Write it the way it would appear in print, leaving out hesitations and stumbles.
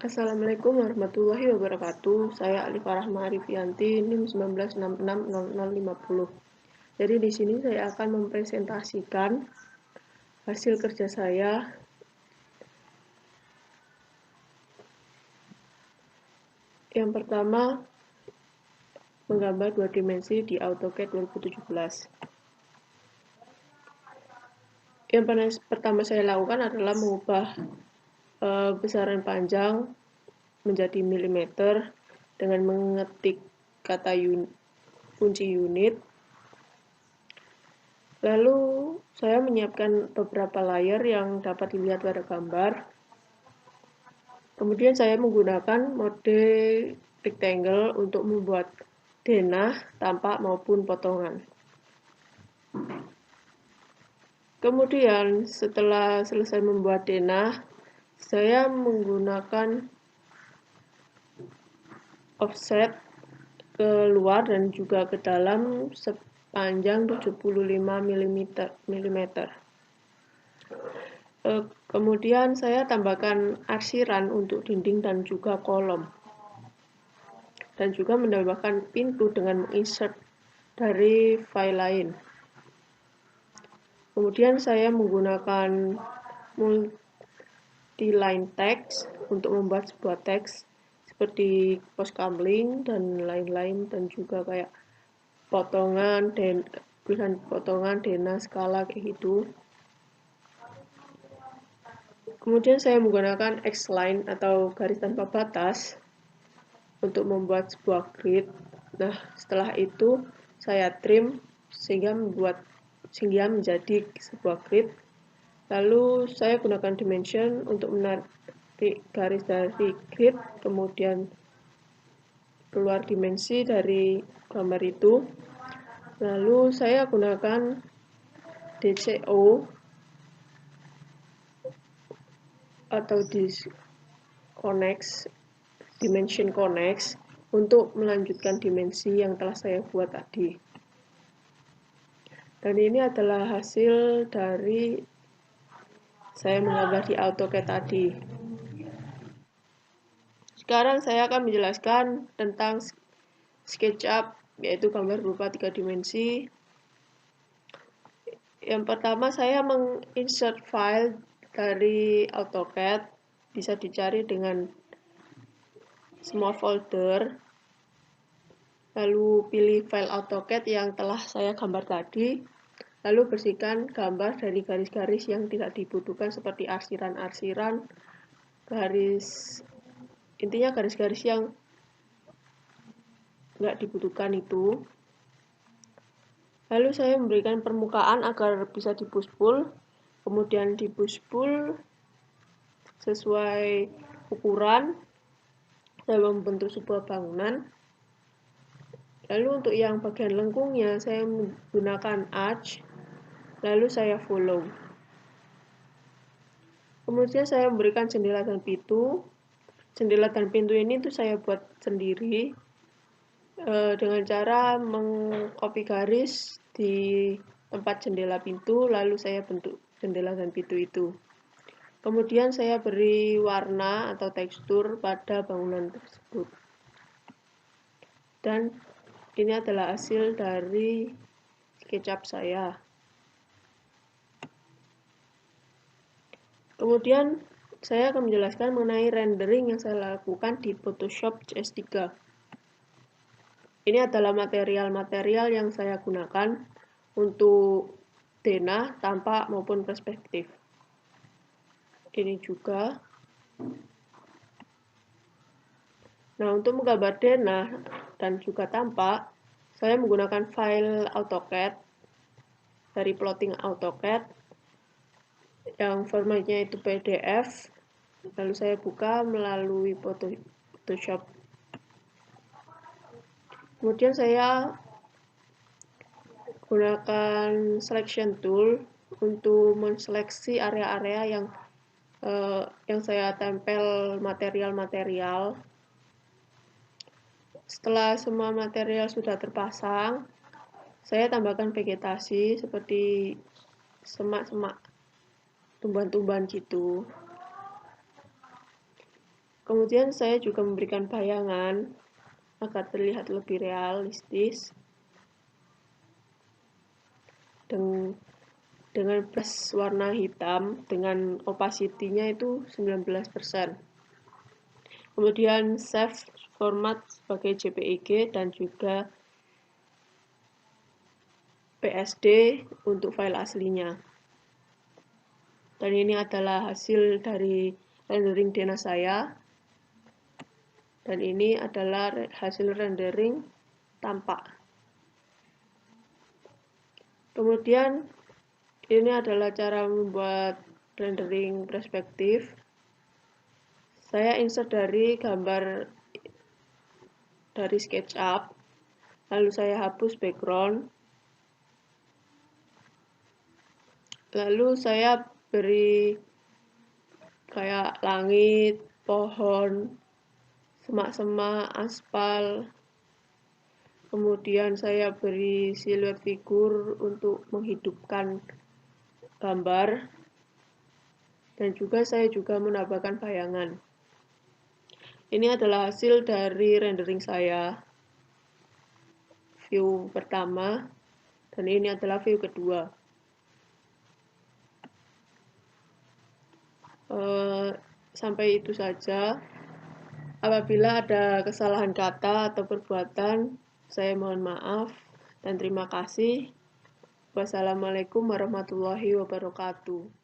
Assalamualaikum warahmatullahi wabarakatuh. Saya Alifah Rahma Arifianti, NIM 19660050. Jadi di sini saya akan mempresentasikan hasil kerja saya. Yang pertama, menggambar 2 dimensi di AutoCAD 2017. Yang pertama saya lakukan adalah mengubah besaran panjang menjadi milimeter dengan mengetik kata kunci unit. Lalu saya menyiapkan beberapa layer yang dapat dilihat pada gambar. Kemudian saya menggunakan mode rectangle untuk membuat denah, tampak maupun potongan. Kemudian setelah selesai membuat denah, saya menggunakan offset ke luar dan juga ke dalam sepanjang 75 mm. Kemudian saya tambahkan arsiran untuk dinding dan juga kolom. Dan juga menambahkan pintu dengan menginsert dari file lain. Kemudian saya menggunakan multi-line text untuk membuat sebuah teks seperti post coupling dan lain-lain, dan juga kayak potongan dan tulisan potongan, denah, skala kayak gitu. Kemudian saya menggunakan X-line atau garis tanpa batas untuk membuat sebuah grid. Nah, setelah itu saya trim sehingga menjadi sebuah grid. Lalu saya gunakan dimension untuk menarik garis dari grid, kemudian keluar dimensi dari gambar itu. Lalu saya gunakan DCO atau dimension connect untuk melanjutkan dimensi yang telah saya buat tadi. Dan ini adalah hasil dari saya menggambar di AutoCAD tadi. Sekarang saya akan menjelaskan tentang SketchUp, yaitu gambar berupa 3 dimensi. Yang pertama, saya menginsert file dari AutoCAD, bisa dicari dengan semua folder. Lalu pilih file AutoCAD yang telah saya gambar tadi. Lalu bersihkan gambar dari garis-garis yang tidak dibutuhkan seperti arsiran-arsiran, intinya garis-garis yang nggak dibutuhkan itu. Lalu saya memberikan permukaan agar bisa di push pull, kemudian di push pull sesuai ukuran. Saya membentuk sebuah bangunan. Lalu untuk yang bagian lengkungnya saya menggunakan arch, lalu saya follow. Kemudian saya memberikan jendela dan pintu. Jendela dan pintu ini tuh saya buat sendiri dengan cara mengcopy garis di tempat jendela pintu, lalu saya bentuk jendela dan pintu itu. Kemudian saya beri warna atau tekstur pada bangunan tersebut. Dan ini adalah hasil dari SketchUp saya. Kemudian saya akan menjelaskan mengenai rendering yang saya lakukan di Photoshop CS3. Ini adalah material-material yang saya gunakan untuk denah, tampak, maupun perspektif. Ini juga. Nah, untuk menggambar denah dan juga tampak, saya menggunakan file AutoCAD dari plotting AutoCAD yang formatnya itu PDF. Lalu saya buka melalui Photoshop. Kemudian saya gunakan selection tool untuk menseleksi area-area yang saya tempel material-material. Setelah semua material sudah terpasang, saya tambahkan vegetasi seperti semak-semak, tumbuhan-tumbuhan gitu. Kemudian saya juga memberikan bayangan agar terlihat lebih realistis dengan brush warna hitam dengan opacity-nya itu 19%. Kemudian save format sebagai JPEG dan juga PSD untuk file aslinya. Dan ini adalah hasil dari rendering Dena saya. Dan ini adalah hasil rendering tampak. Kemudian ini adalah cara membuat rendering perspektif. Saya insert dari gambar dari SketchUp, lalu saya hapus background, lalu saya beri kayak langit, pohon, semak-semak, aspal, kemudian saya beri siluet figur untuk menghidupkan gambar, dan juga saya menambahkan bayangan. Ini adalah hasil dari rendering saya, view pertama, dan ini adalah view kedua. Sampai itu saja. Apabila ada kesalahan kata atau perbuatan, saya mohon maaf dan terima kasih. Wassalamualaikum warahmatullahi wabarakatuh.